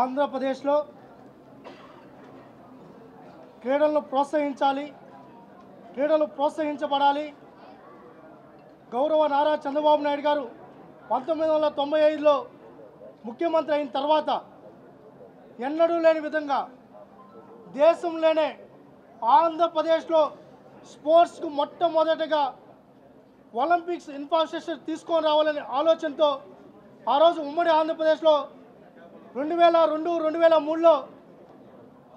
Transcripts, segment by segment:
ఆంధ్రప్రదేశ్లో క్రీడలను ప్రోత్సహించాలి, క్రీడలు ప్రోత్సహించబడాలి. గౌరవ నారా చంద్రబాబు నాయుడు గారు 1995లో ముఖ్యమంత్రి అయిన తర్వాత ఎన్నడూ లేని విధంగా దేశంలోనే ఆంధ్రప్రదేశ్లో స్పోర్ట్స్కు మొట్టమొదటిగా ఒలింపిక్స్ ఇన్ఫ్రాస్ట్రక్చర్ తీసుకొని రావాలనే ఆలోచనతో ఆ రోజు ఉమ్మడి ఆంధ్రప్రదేశ్లో 2002-2003లో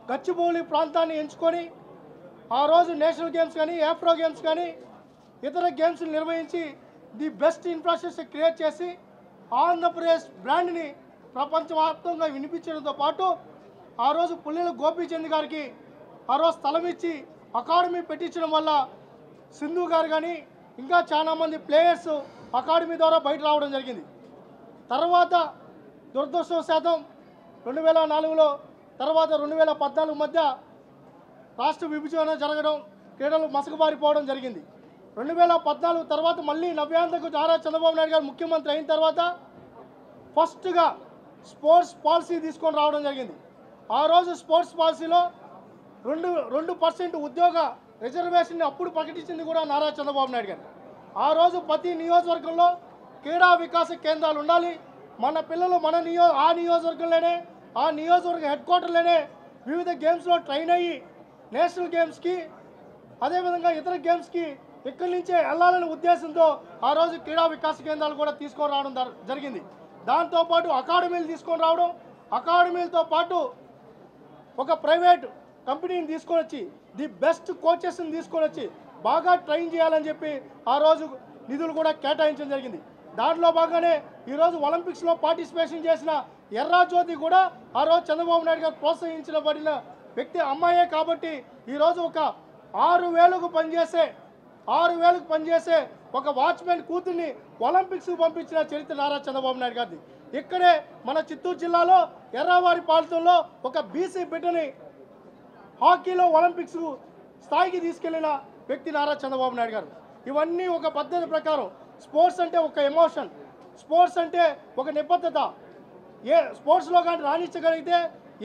గచ్చిబౌలి ప్రాంతాన్ని ఎంచుకొని ఆ రోజు నేషనల్ గేమ్స్ కానీ ఆఫ్రో గేమ్స్ కానీ ఇతర గేమ్స్ నిర్వహించి ది బెస్ట్ ఇన్ఫ్రాస్ట్రక్చర్ క్రియేట్ చేసి ఆంధ్రప్రదేశ్ బ్రాండ్ని ప్రపంచవ్యాప్తంగా వినిపించడంతో పాటు ఆ రోజు పుల్లెల గోపీచంద్ గారికి ఆ రోజు స్థలం ఇచ్చి అకాడమీ పెట్టించడం వల్ల సింధు గారు కానీ ఇంకా చాలామంది ప్లేయర్స్ అకాడమీ ద్వారా బయట రావడం జరిగింది. తర్వాత దురదృష్టవశాతం 2004లో తర్వాత 2014 మధ్య రాష్ట్ర విభజన జరగడం, క్రీడలు మసకబారిపోవడం జరిగింది. 2014 తర్వాత మళ్ళీ నవ్యాంధ్రకు నారా చంద్రబాబు నాయుడు గారు ముఖ్యమంత్రి అయిన తర్వాత ఫస్ట్గా స్పోర్ట్స్ పాలసీ తీసుకొని రావడం జరిగింది. ఆ రోజు స్పోర్ట్స్ పాలసీలో 2% ఉద్యోగ రిజర్వేషన్ని అప్పుడు ప్రకటించింది కూడా నారా చంద్రబాబు నాయుడు గారు. ఆ రోజు ప్రతి నియోజకవర్గంలో క్రీడా వికాస కేంద్రాలు ఉండాలి. మన పిల్లలు ఆ నియోజకవర్గంలోనే ఆ నియోజకవర్గ హెడ్ క్వార్టర్లోనే వివిధ గేమ్స్లో ట్రైన్ అయ్యి నేషనల్ గేమ్స్కి అదేవిధంగా ఇతర గేమ్స్కి ఇక్కడి నుంచే వెళ్ళాలనే ఉద్దేశంతో ఆ రోజు క్రీడా వికాస కేంద్రాలు కూడా తీసుకొని రావడం జరిగింది. దాంతోపాటు అకాడమీలు తీసుకొని రావడం, అకాడమీలతో పాటు ఒక ప్రైవేట్ కంపెనీని తీసుకొని వచ్చి ది బెస్ట్ కోచెస్ని తీసుకొని వచ్చి బాగా ట్రైన్ చేయాలని చెప్పి ఆ రోజు నిధులు కూడా కేటాయించడం జరిగింది. దాంట్లో భాగంగానే ఈరోజు ఒలింపిక్స్లో పార్టిసిపేషన్ చేసిన ఎర్రాజ్యోతి కూడా ఆ రోజు చంద్రబాబు నాయుడు గారు ప్రోత్సహించబడిన వ్యక్తి అమ్మాయే. కాబట్టి ఈరోజు ఒక 6,000కు పనిచేసే ఒక వాచ్మెన్ కూతుర్ని ఒలింపిక్స్కు పంపించిన చరిత్ర నారా చంద్రబాబు నాయుడు గారిది. ఇక్కడే మన చిత్తూరు జిల్లాలో ఎర్రవారి పాలెంలో ఒక బీసీ బిడ్డని హాకీలో ఒలింపిక్స్ స్థాయికి తీసుకెళ్లిన వ్యక్తి నారా చంద్రబాబు నాయుడు గారు. ఇవన్నీ ఒక పద్ధతి ప్రకారం స్పోర్ట్స్ అంటే ఒక ఎమోషన్, స్పోర్ట్స్ అంటే ఒక నిబద్ధత. స్పోర్ట్స్లో కానీ రాణించగలిగితే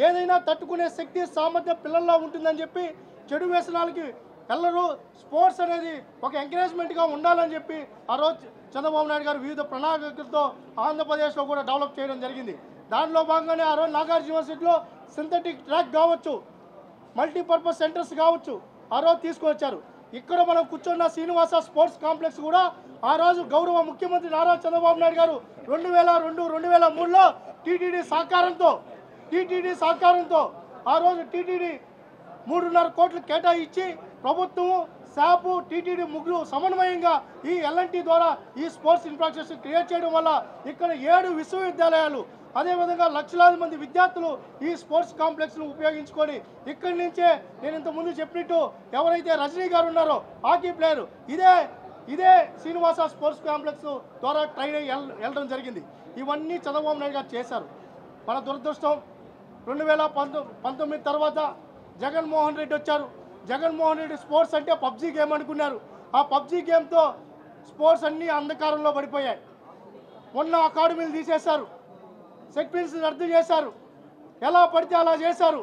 ఏదైనా తట్టుకునే శక్తి సామర్థ్యం పిల్లల్లో ఉంటుందని చెప్పి చెడు వ్యసనాలకి వెళ్ళరు. స్పోర్ట్స్ అనేది ఒక ఎంకరేజ్మెంట్గా ఉండాలని చెప్పి ఆ రోజు చంద్రబాబు నాయుడు గారు వివిధ ప్రణాళికలతో ఆంధ్రప్రదేశ్లో కూడా డెవలప్ చేయడం జరిగింది. దానిలో భాగంగానే ఆ రోజు నాగార్జున యూనివర్సిటీలో సింథటిక్ ట్రాక్ కావచ్చు, మల్టీపర్పస్ సెంటర్స్ కావచ్చు ఆ రోజు తీసుకువచ్చారు. ఇక్కడ మనం కూర్చున్న శ్రీనివాస స్పోర్ట్స్ కాంప్లెక్స్ కూడా ఆ రోజు గౌరవ ముఖ్యమంత్రి నారా చంద్రబాబు నాయుడు గారు 2002-2003లో టీటీడీ సహకారంతో ఆ రోజు టీటీడీ 3.5 కోట్లు కేటాయించి ప్రభుత్వం శాప్ టీటీడీ ముగ్గురు సమన్వయంగా ఈ ఎల్ఎన్టీ ద్వారా ఈ స్పోర్ట్స్ ఇన్ఫ్రాస్ట్రక్చర్ క్రియేట్ చేయడం వల్ల ఇక్కడ 7 విశ్వవిద్యాలయాలు అదేవిధంగా లక్షలాది మంది విద్యార్థులు ఈ స్పోర్ట్స్ కాంప్లెక్స్ను ఉపయోగించుకొని ఇక్కడి నుంచే నేను ఇంతకుముందు చెప్పినట్టు ఎవరైతే రజనీ గారు ఉన్నారో హాకీ ప్లేయర్ ఇదే శ్రీనివాస స్పోర్ట్స్ కాంప్లెక్స్ ద్వారా ట్రైన్ అయ్యి వెళ్ళడం జరిగింది. ఇవన్నీ చంద్రబాబు నాయుడు గారు చేశారు. మన దురదృష్టం 2019 తర్వాత జగన్మోహన్ రెడ్డి వచ్చారు. జగన్మోహన్ రెడ్డి స్పోర్ట్స్ అంటే పబ్జీ గేమ్ అనుకున్నారు. ఆ పబ్జీ గేమ్తో స్పోర్ట్స్ అన్నీ అంధకారంలో పడిపోయాయి. మొన్న అకాడమీలు తీసేశారు, సెక్టరీస్ రద్దు చేశారు, ఎలా పడితే అలా చేశారు.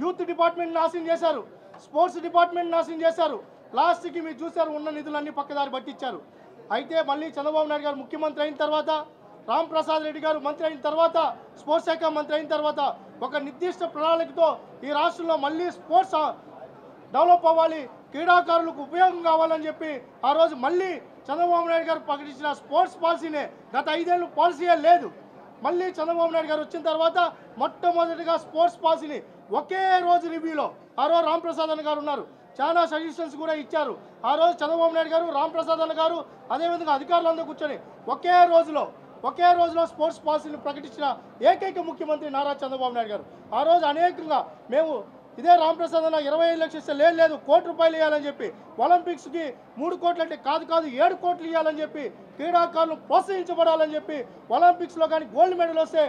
యూత్ డిపార్ట్మెంట్ నాశనం చేశారు, స్పోర్ట్స్ డిపార్ట్మెంట్ నాశనం చేశారు. లాస్ట్కి మీరు చూశారు, ఉన్న నిధులన్నీ పక్కదారి పట్టించారు. అయితే మళ్ళీ చంద్రబాబు నాయుడు గారు ముఖ్యమంత్రి అయిన తర్వాత, రాంప్రసాద్ రెడ్డి గారు మంత్రి అయిన తర్వాత, స్పోర్ట్స్ శాఖ మంత్రి అయిన తర్వాత ఒక నిర్దిష్ట ప్రణాళికతో ఈ రాష్ట్రంలో మళ్ళీ స్పోర్ట్స్ డెవలప్ అవ్వాలి, క్రీడాకారులకు ఉపయోగం కావాలని చెప్పి ఆ రోజు మళ్ళీ చంద్రబాబు నాయుడు గారు ప్రకటించిన స్పోర్ట్స్ పాలసీనే గత 5 ఏళ్ళు పాలసీయే లేదు. మళ్ళీ చంద్రబాబు నాయుడు గారు వచ్చిన తర్వాత మొట్టమొదటిగా స్పోర్ట్స్ పాలసీని ఒకే రోజు రివ్యూలో ఆ రోజు రాంప్రసాద్ అన్న గారు ఉన్నారు, చాలా సజెషన్స్ కూడా ఇచ్చారు. ఆ రోజు చంద్రబాబు నాయుడు గారు, రాంప్రసాద్ అన్న గారు అదేవిధంగా అధికారులందరూ కూర్చొని ఒకే రోజులో స్పోర్ట్స్ పాలసీని ప్రకటించిన ఏకైక ముఖ్యమంత్రి నారా చంద్రబాబు నాయుడు గారు. ఆ రోజు అనేకంగా మేము ఇదే రాంప్రసాద్ అన్న 25 లక్షలు ఇస్తే లేదు ₹1 కోటి ఇవ్వాలని చెప్పి, ఒలింపిక్స్కి 3 కోట్లు అంటే కాదు 7 కోట్లు ఇవ్వాలని చెప్పి, క్రీడాకారులు ప్రోత్సహించబడాలని చెప్పి ఒలింపిక్స్లో కానీ గోల్డ్ మెడల్ వస్తే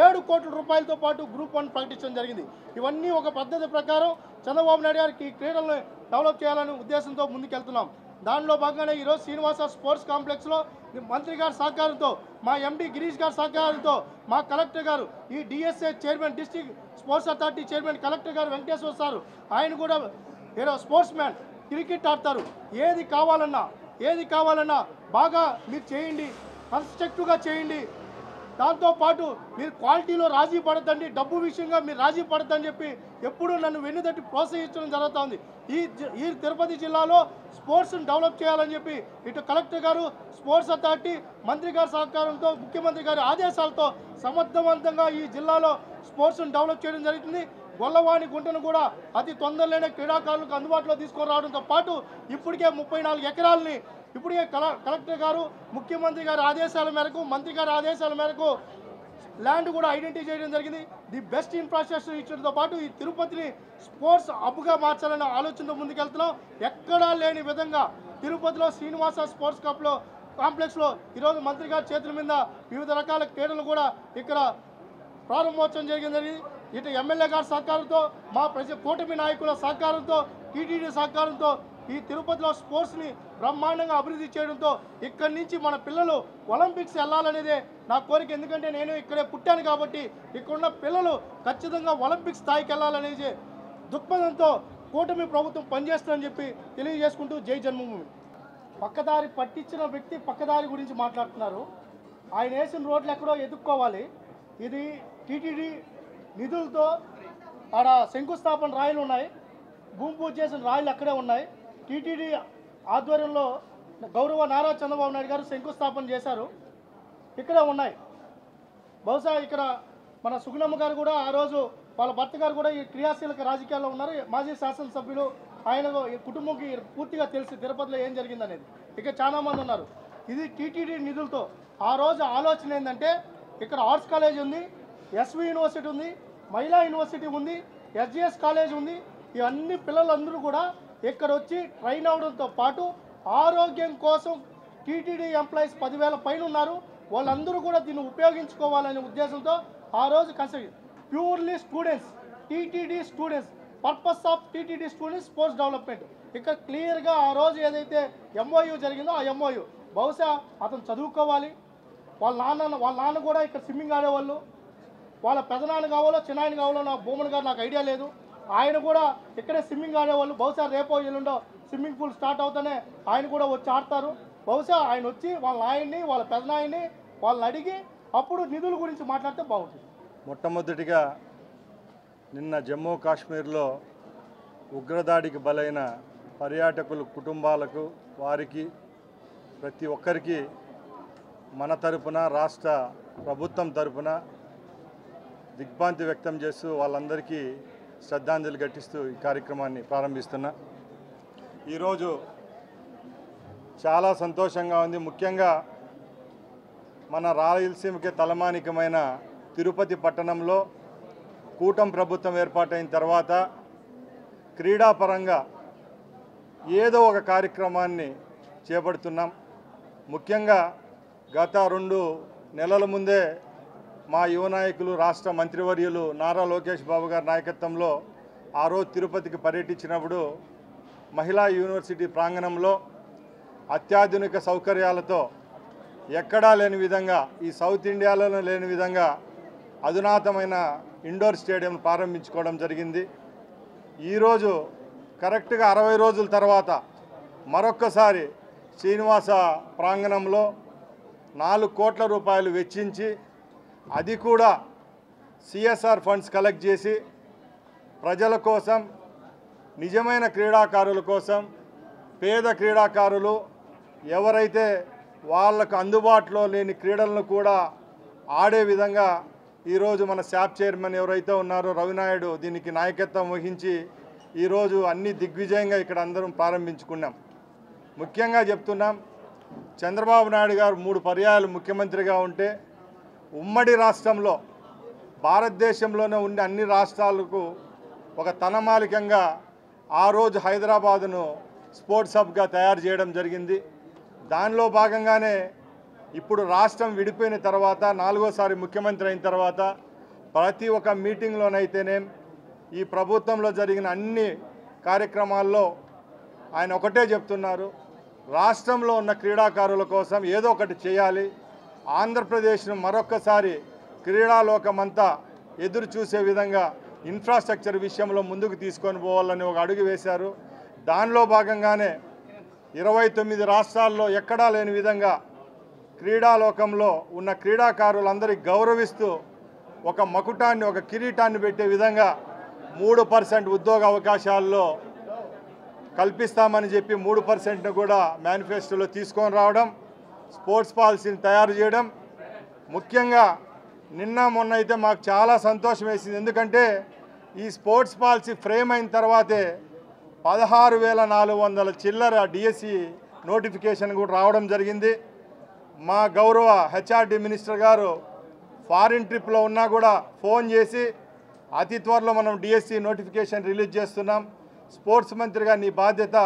7 కోట్ల రూపాయలతో పాటు గ్రూప్ 1 ప్రకటించడం జరిగింది. ఇవన్నీ ఒక పద్ధతి ప్రకారం చంద్రబాబు నాయుడు గారికి క్రీడలను డెవలప్ చేయాలనే ఉద్దేశంతో ముందుకెళ్తున్నాం. దానిలో భాగంగానే ఈరోజు శ్రీనివాస స్పోర్ట్స్ కాంప్లెక్స్లో మంత్రి గారి సహకారంతో, మా ఎండి గిరీష్ గారి సహకారంతో, మా కలెక్టర్ గారు, ఈ DSA chairman, district sports authority chairman collector గారు వెంకటేశ్వర సారు, ఆయన కూడా స్పోర్ట్స్ మ్యాన్, క్రికెట్ ఆడతారు. ఏది కావాలన్నా బాగా మీరు చేయండి, కన్స్ట్రక్టివ్గా చేయండి. దాంతోపాటు మీరు క్వాలిటీలో రాజీ పడద్దండి, డబ్బు విషయంగా మీరు రాజీ పడద్దని చెప్పి ఎప్పుడూ నన్ను వెన్నుదట్టి ప్రోత్సహించడం జరుగుతుంది. ఈ తిరుపతి జిల్లాలో స్పోర్ట్స్ని డెవలప్ చేయాలని చెప్పి ఇటు కలెక్టర్ గారు, స్పోర్ట్స్ అథారిటీ, మంత్రి గారి సహకారంతో, ముఖ్యమంత్రి గారి ఆదేశాలతో సమర్థవంతంగా ఈ జిల్లాలో స్పోర్ట్స్ని డెవలప్ చేయడం జరుగుతుంది. గొల్లవాణి గుంటను కూడా అతి తొందరలోనే క్రీడాకారులకు అందుబాటులో తీసుకురావడంతో పాటు ఇప్పటికే 34 ఎకరాలని ఇప్పటికే కలెక్టర్ గారు, ముఖ్యమంత్రి గారి ఆదేశాల మేరకు, మంత్రి గారి ఆదేశాల మేరకు ల్యాండ్ కూడా ఐడెంటిఫై చేయడం జరిగింది. ది బెస్ట్ ఇన్ఫ్రాస్ట్రక్చర్ ఇచ్చడంతో పాటు ఈ తిరుపతిని స్పోర్ట్స్ హబ్గా మార్చాలనే ఆలోచనతో ముందుకెళ్తున్నాం. ఎక్కడా లేని విధంగా తిరుపతిలో శ్రీనివాస స్పోర్ట్స్ కాంప్లెక్స్లో ఈరోజు మంత్రి గారి చేతుల మీద వివిధ రకాల క్రీడలు కూడా ఇక్కడ ప్రారంభోత్సవం జరిగింది. ఇటు ఎమ్మెల్యే గారి సహకారంతో, మా కూటమి నాయకుల సహకారంతో, టీటీడీ సహకారంతో ఈ తిరుపతిలో స్పోర్ట్స్ని బ్రహ్మాండంగా అభివృద్ధి చేయడంతో ఇక్కడి నుంచి మన పిల్లలు ఒలింపిక్స్ వెళ్ళాలనేదే నా కోరిక. ఎందుకంటే నేను ఇక్కడే పుట్టాను కాబట్టి ఇక్కడున్న పిల్లలు ఖచ్చితంగా ఒలింపిక్స్ స్థాయికి వెళ్ళాలనేది దృక్పథంతో కూటమి ప్రభుత్వం పనిచేస్తుందని చెప్పి తెలియజేసుకుంటూ జై జన్మభూమి. పక్కదారి పట్టించిన వ్యక్తి పక్కదారి గురించి మాట్లాడుతున్నారు. ఆయన వేసిన రోడ్లు ఎక్కడో ఎదుక్కోవాలి. ఇది టీటీడీ నిధులతో ఆడ శంకుస్థాపన రాయిలు ఉన్నాయి, భూమి పూజ చేసిన రాయిలు అక్కడే ఉన్నాయి. టీటీడీ ఆధ్వర్యంలో గౌరవ నారా చంద్రబాబు నాయుడు గారు శంకుస్థాపన చేశారు, ఇక్కడే ఉన్నాయి. బహుశా ఇక్కడ మన సుగుణమ్మ గారు కూడా ఆ రోజు వాళ్ళ భర్త గారు కూడా ఈ క్రియాశీలక రాజకీయాల్లో ఉన్నారు. మాజీ శాసనసభ్యులు, ఆయన కుటుంబంకి పూర్తిగా తెలిసి తిరుపతిలో ఏం జరిగిందనేది. ఇక చాలామంది ఉన్నారు. ఇది టీటీడీ నిధులతో. ఆ రోజు ఆలోచన ఏంటంటే ఇక్కడ ఆర్ట్స్ కాలేజ్ ఉంది, ఎస్వి యూనివర్సిటీ ఉంది, మహిళా యూనివర్సిటీ ఉంది, ఎస్జిఎస్ కాలేజ్ ఉంది. ఇవన్నీ పిల్లలందరూ కూడా ఇక్కడ వచ్చి ట్రైన్ అవడంతో పాటు ఆరోగ్యం కోసం టీటీడీ ఎంప్లాయీస్ 10,000 పైన ఉన్నారు. వాళ్ళందరూ కూడా దీన్ని ఉపయోగించుకోవాలనే ఉద్దేశంతో ఆ రోజు purely students, TTD students, purpose of TTD students sports development. ఇక్కడ క్లియర్గా ఆ రోజు ఏదైతే ఎంఓయూ జరిగిందో ఆ ఎంఓయూ బహుశా అతను చదువుకోవాలి. వాళ్ళ నాన్న కూడా ఇక్కడ స్విమ్మింగ్ ఆడేవాళ్ళు. వాళ్ళ పెదనాన్న కావాలో చిన్నాయన కావాలో నా భూమన్ గారు నాకు ఐడియా లేదు. ఆయన కూడా ఇక్కడే స్విమ్మింగ్ ఆడేవాళ్ళు. బహుశా రేపో ఎల్లుండో స్విమ్మింగ్ పూల్ స్టార్ట్ అవుతానే ఆయన కూడా వచ్చి ఆడతారు. బహుశా ఆయన వచ్చి వాళ్ళ నాయన్ని, వాళ్ళ పెదనాయన్ని వాళ్ళని అడిగి అప్పుడు నిధుల గురించి మాట్లాడితే బాగుంటుంది. మొట్టమొదటిగా నిన్న జమ్మూ కాశ్మీర్లో ఉగ్రదాడికి బలైన పర్యాటకుల కుటుంబాలకు, వారికి ప్రతి ఒక్కరికి మన తరపున, రాష్ట్ర ప్రభుత్వం తరపున దిగ్భ్రాంతి వ్యక్తం చేస్తూ వాళ్ళందరికీ శ్రద్ధాంజలి ఘటిస్తూ ఈ కార్యక్రమాన్ని ప్రారంభిస్తున్నా. ఈరోజు చాలా సంతోషంగా ఉంది. ముఖ్యంగా మన రాయలసీమకి తలమానికమైన తిరుపతి పట్టణంలో కూటమి ప్రభుత్వం ఏర్పాటైన తర్వాత క్రీడాపరంగా ఏదో ఒక కార్యక్రమాన్ని చేపడుతున్నాం. ముఖ్యంగా గత 2 నెలల ముందే మా యువ నాయకులు, రాష్ట్ర మంత్రివర్యులు నారా లోకేష్ బాబు గారి నాయకత్వంలో ఆ రోజు తిరుపతికి పర్యటించినప్పుడు మహిళా యూనివర్సిటీ ప్రాంగణంలో అత్యాధునిక సౌకర్యాలతో ఎక్కడా లేని విధంగా, ఈ సౌత్ ఇండియాలో లేని విధంగా అధునాతమైన ఇండోర్ స్టేడియం ప్రారంభించుకోవడం జరిగింది. ఈరోజు కరెక్ట్గా 60 రోజుల తర్వాత మరొక్కసారి శ్రీనివాస ప్రాంగణంలో 4 కోట్ల రూపాయలు వెచ్చించి, అది కూడా సిఎస్ఆర్ ఫండ్స్ కలెక్ట్ చేసి ప్రజల కోసం, నిజమైన క్రీడాకారుల కోసం, పేద క్రీడాకారులు ఎవరైతే వాళ్ళకు అందుబాటులో లేని క్రీడలను కూడా ఆడే విధంగా ఈరోజు మన శాప్ చైర్మన్ ఎవరైతే ఉన్నారో రవినాయుడు దీనికి నాయకత్వం వహించి ఈరోజు అన్ని దిగ్విజయంగా ఇక్కడ అందరం ప్రారంభించుకున్నాం. ముఖ్యంగా చెప్తున్నాం, చంద్రబాబు నాయుడు గారు 3 పర్యాయాలు ముఖ్యమంత్రిగా ఉంటే ఉమ్మడి రాష్ట్రంలో భారతదేశంలోనే ఉండే అన్ని రాష్ట్రాలకు ఒక తనమాలికంగా ఆ రోజు హైదరాబాదును స్పోర్ట్స్ హబ్గా తయారు చేయడం జరిగింది. దానిలో భాగంగానే ఇప్పుడు రాష్ట్రం విడిపోయిన తర్వాత 4వసారి ముఖ్యమంత్రి అయిన తర్వాత ప్రతి ఒక్క మీటింగ్లోనైతేనే ఈ ప్రభుత్వంలో జరిగిన అన్ని కార్యక్రమాల్లో ఆయన ఒకటే చెప్తున్నారు, రాష్ట్రంలో ఉన్న క్రీడాకారుల కోసం ఏదో ఒకటి చేయాలి. ఆంధ్రప్రదేశ్ను మరొక్కసారి క్రీడాలోకమంతా ఎదురు చూసే విధంగా ఇన్ఫ్రాస్ట్రక్చర్ విషయంలో ముందుకు తీసుకొని పోవాలని ఒక అడుగు వేశారు. దానిలో భాగంగానే 29 రాష్ట్రాల్లో ఎక్కడా లేని విధంగా క్రీడాలోకంలో ఉన్న క్రీడాకారులందరికీ గౌరవిస్తూ ఒక మకుటాన్ని, ఒక కిరీటాన్ని పెట్టే విధంగా 3% ఉద్యోగ అవకాశాల్లో కల్పిస్తామని చెప్పి 3%ను కూడా మేనిఫెస్టోలో తీసుకొని రావడం, స్పోర్ట్స్ పాలసీని తయారు చేయడం. ముఖ్యంగా నిన్న మొన్న అయితే మాకు చాలా సంతోషం వేసింది. ఎందుకంటే ఈ స్పోర్ట్స్ పాలసీ ఫ్రేమ్ అయిన తర్వాతే 16,400 చిల్లర డిఎస్సి నోటిఫికేషన్ కూడా రావడం జరిగింది. మా గౌరవ హెచ్ఆర్డి మినిస్టర్ గారు ఫారిన్ ట్రిప్లో ఉన్నా కూడా ఫోన్ చేసి అతి త్వరలో మనం డిఎస్సి నోటిఫికేషన్ రిలీజ్ చేస్తున్నాం, స్పోర్ట్స్ మంత్రిగా నీ బాధ్యత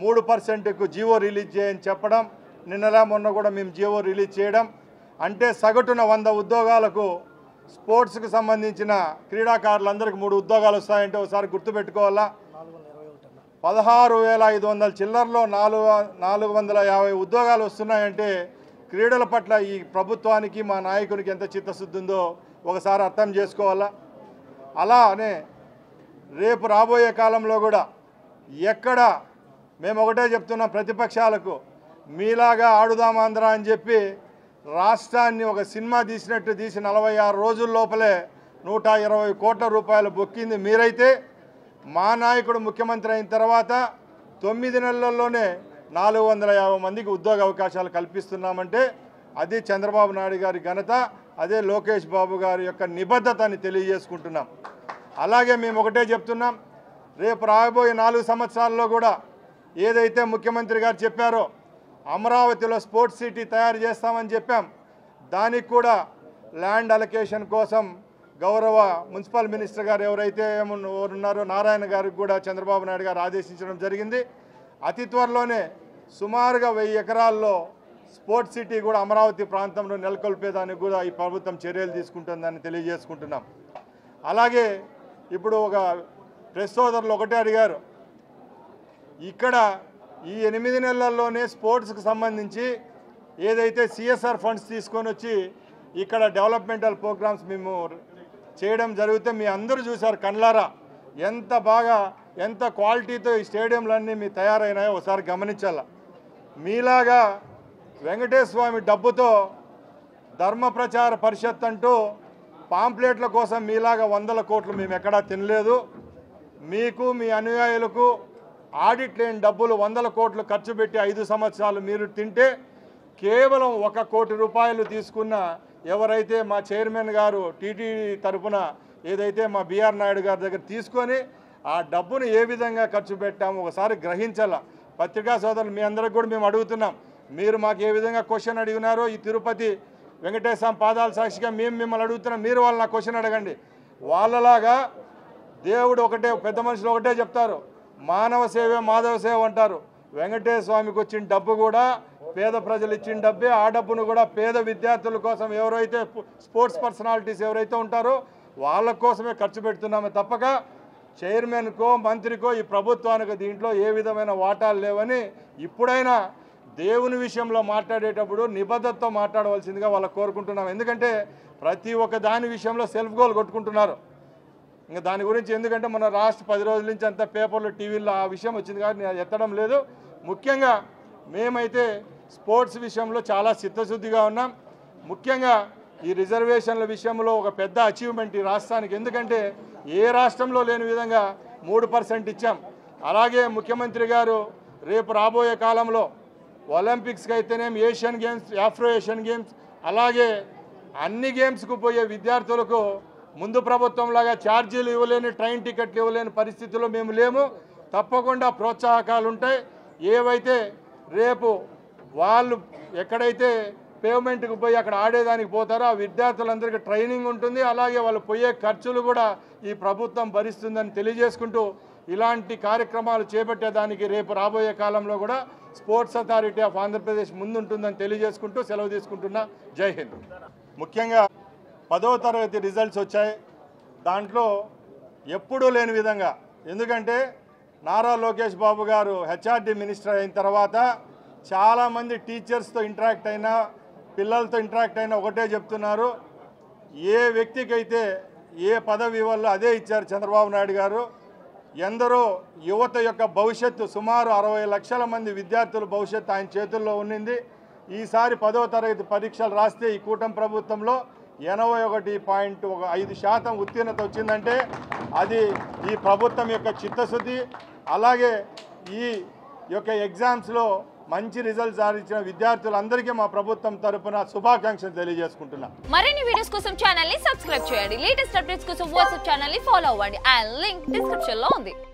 3%కు జీవో రిలీజ్ చేయని చెప్పడం, నిన్నలా మొన్న కూడా మేము జీవో రిలీజ్ చేయడం. అంటే సగటున 100 ఉద్యోగాలకు స్పోర్ట్స్కి సంబంధించిన క్రీడాకారులందరికీ 3 ఉద్యోగాలు వస్తాయంటే ఒకసారి గుర్తుపెట్టుకోవాలా. 16,500 చిల్లర్లో 450 ఉద్యోగాలు వస్తున్నాయంటే క్రీడల పట్ల ఈ ప్రభుత్వానికి, మా నాయకునికి ఎంత చిత్తశుద్ధి ఉందో ఒకసారి అర్థం చేసుకోవాలా. అలానే రేపు రాబోయే కాలంలో కూడా ఎక్కడ మేము ఒకటే చెప్తున్నాం ప్రతిపక్షాలకు, మీలాగా ఆడుదాం ఆంధ్ర అని చెప్పి రాష్ట్రాన్ని ఒక సినిమా తీసినట్టు తీసి 46 రోజుల లోపలే 120 కోట్ల రూపాయలు బొక్కింది మీరైతే. మా నాయకుడు ముఖ్యమంత్రి అయిన తర్వాత 9 నెలల్లోనే 450 మందికి ఉద్యోగ అవకాశాలు కల్పిస్తున్నామంటే అది చంద్రబాబు నాయుడు గారి ఘనత, అదే లోకేష్ బాబు గారి యొక్క నిబద్ధతని తెలియజేసుకుంటున్నాం. అలాగే మేము ఒకటే చెప్తున్నాం, రేపు రాబోయే 4 సంవత్సరాల్లో కూడా ఏదైతే ముఖ్యమంత్రి గారు చెప్పారో అమరావతిలో స్పోర్ట్స్ సిటీ తయారు చేస్తామని చెప్పాం. దానికి కూడా ల్యాండ్ అలొకేషన్ కోసం గౌరవ మున్సిపల్ మినిస్టర్ గారు ఎవరైతే ఉన్నారో నారాయణ గారికి కూడా చంద్రబాబు నాయుడు గారు ఆదేశించడం జరిగింది. అతి త్వరలోనే సుమారుగా 1000 ఎకరాల్లో స్పోర్ట్స్ సిటీ కూడా అమరావతి ప్రాంతంలో నెలకొల్పేదానికి కూడా ఈ ప్రభుత్వం చర్యలు తీసుకుంటుందని తెలియజేసుకుంటున్నాం. అలాగే ఇప్పుడు ఒక ప్రెస్ సోదరులు ఒకటే అడిగారు, ఇక్కడ ఈ 8 నెలల్లోనే స్పోర్ట్స్కి సంబంధించి ఏదైతే సిఎస్ఆర్ ఫండ్స్ తీసుకొని వచ్చి ఇక్కడ డెవలప్మెంటల్ ప్రోగ్రామ్స్ మేము చేయడం జరిగితే మీ అందరూ చూశారు కళ్ళారా, ఎంత బాగా ఎంత క్వాలిటీతో ఈ స్టేడియంలన్నీ మీ తయారైనాయో ఒకసారి గమనించాల. మీలాగా వెంకటేశ్వర స్వామి డబ్బుతో ధర్మ ప్రచార పరిషత్ అంటూ పాంప్లెట్ల కోసం మీలాగా 100 కోట్లు మేము ఎక్కడా తినలేదు. మీకు మీ అనుయాయులకు ఆడిట్ లేని డబ్బులు 100 కోట్లు ఖర్చు పెట్టి 5 సంవత్సరాలు మీరు తింటే కేవలం 1 కోటి రూపాయలు తీసుకున్న ఎవరైతే మా చైర్మన్ గారు టీటీడీ తరఫున ఏదైతే మా బిఆర్ నాయుడు గారి దగ్గర తీసుకొని ఆ డబ్బును ఏ విధంగా ఖర్చు పెట్టామో ఒకసారి గ్రహించాల. పత్రికా సోదరులు మీ అందరికి కూడా మేము అడుగుతున్నాం, మీరు మాకు ఏ విధంగా క్వశ్చన్ అడిగినారో ఈ తిరుపతి వెంకటేశ్వర పాదాల సాక్షిగా మేము మిమ్మల్ని అడుగుతున్నాం, మీరు వాళ్ళని క్వశ్చన్ అడగండి. వాళ్ళలాగా దేవుడు ఒకటే, పెద్ద మనుషులు ఒకటే చెప్తారు, మానవ సేవే మాధవ సేవ అంటారు. వెంకటేశ్వర స్వామికి వచ్చిన డబ్బు కూడా పేద ప్రజలు ఇచ్చిన డబ్బే. ఆ డబ్బును కూడా పేద విద్యార్థుల కోసం ఎవరైతే స్పోర్ట్స్ పర్సనాలిటీస్ ఎవరైతే ఉంటారో వాళ్ళ కోసమే ఖర్చు పెడుతున్నామే తప్పక చైర్మన్కో మంత్రికో ఈ ప్రభుత్వానికి దీంట్లో ఏ విధమైన వాటాలు లేవని ఇప్పుడైనా దేవుని విషయంలో మాట్లాడేటప్పుడు నిబద్ధతతో మాట్లాడవలసిందిగా వాళ్ళకు కోరుకుంటున్నాం. ఎందుకంటే ప్రతి ఒక్క దాని విషయంలో సెల్ఫ్ గోల్ కొట్టుకుంటున్నారు. ఇంకా దాని గురించి ఎందుకంటే మన రాష్ట్ర 10 రోజుల నుంచి అంతా పేపర్లు టీవీల్లో ఆ విషయం వచ్చింది కాబట్టి నేను ఎత్తడం లేదు. ముఖ్యంగా మేమైతే స్పోర్ట్స్ విషయంలో చాలా చిత్తశుద్ధిగా ఉన్నాం. ముఖ్యంగా ఈ రిజర్వేషన్ల విషయంలో ఒక పెద్ద అచీవ్మెంట్ ఈ రాష్ట్రానికి. ఎందుకంటే ఏ రాష్ట్రంలో లేని విధంగా 3% ఇచ్చాం. అలాగే ముఖ్యమంత్రి గారు రేపు రాబోయే కాలంలో ఒలింపిక్స్కి అయితేనేం, Asian games, Afro Asian games, అలాగే అన్ని గేమ్స్కు పోయే విద్యార్థులకు ముందు ప్రభుత్వంలాగా ఛార్జీలు ఇవ్వలేని, ట్రైన్ టికెట్లు ఇవ్వలేని పరిస్థితుల్లో మేము లేము. తప్పకుండా ప్రోత్సాహకాలు ఉంటాయి. ఏవైతే రేపు వాళ్ళు ఎక్కడైతే పేమెంట్కి పోయి అక్కడ ఆడేదానికి పోతారో ఆ విద్యార్థులందరికీ ట్రైనింగ్ ఉంటుంది. అలాగే వాళ్ళు పోయే ఖర్చులు కూడా ఈ ప్రభుత్వం భరిస్తుందని తెలియజేసుకుంటూ ఇలాంటి కార్యక్రమాలు చేపట్టేదానికి రేపు రాబోయే కాలంలో కూడా స్పోర్ట్స్ అథారిటీ ఆఫ్ ఆంధ్రప్రదేశ్ ముందుంటుందని తెలియజేసుకుంటూ సెలవు తీసుకుంటున్నా. జై హింద్. ముఖ్యంగా 10వ తరగతి రిజల్ట్స్ వచ్చాయి. దాంట్లో ఎప్పుడూ లేని విధంగా, ఎందుకంటే నారా లోకేష్ బాబు గారు హెచ్ఆర్డి మినిస్టర్ అయిన తర్వాత చాలామంది టీచర్స్తో ఇంటరాక్ట్ అయినా పిల్లలతో ఇంటరాక్ట్ అయినా ఒకటే చెప్తున్నారు, ఏ వ్యక్తికైతే ఏ పదవి ఇవ్వాలో అదే ఇచ్చారు చంద్రబాబు నాయుడు గారు. ఎందరో యువత యొక్క భవిష్యత్తు, సుమారు 60 లక్షల మంది విద్యార్థుల భవిష్యత్తు ఆయన చేతుల్లో ఉన్నింది. ఈసారి 10వ తరగతి పరీక్షలు రాస్తే ఈ కూటమి ప్రభుత్వంలో 81.5% ఉత్తీర్ణత వచ్చిందంటే అది ఈ ప్రభుత్వం యొక్క చిత్తశుద్ధి. అలాగే ఈ యొక్క ఎగ్జామ్స్లో మంచి రిజల్ట్ సాధించిన విద్యార్థులందరికీ మా ప్రభుత్వం తరపున శుభాకాంక్షలు తెలియజేసుకుంటున్నాం. మరిన్ని వీడియోస్ కోసం ఛానల్ ని సబ్స్క్రైబ్ చేయండి. లేటెస్ట్ అప్డేట్స్ కోసం వాట్సాప్ ఛానల్ ని ఫాలో అవ్వండి. ఆ లింక్ డిస్క్రిప్షన్ లో ఉంది.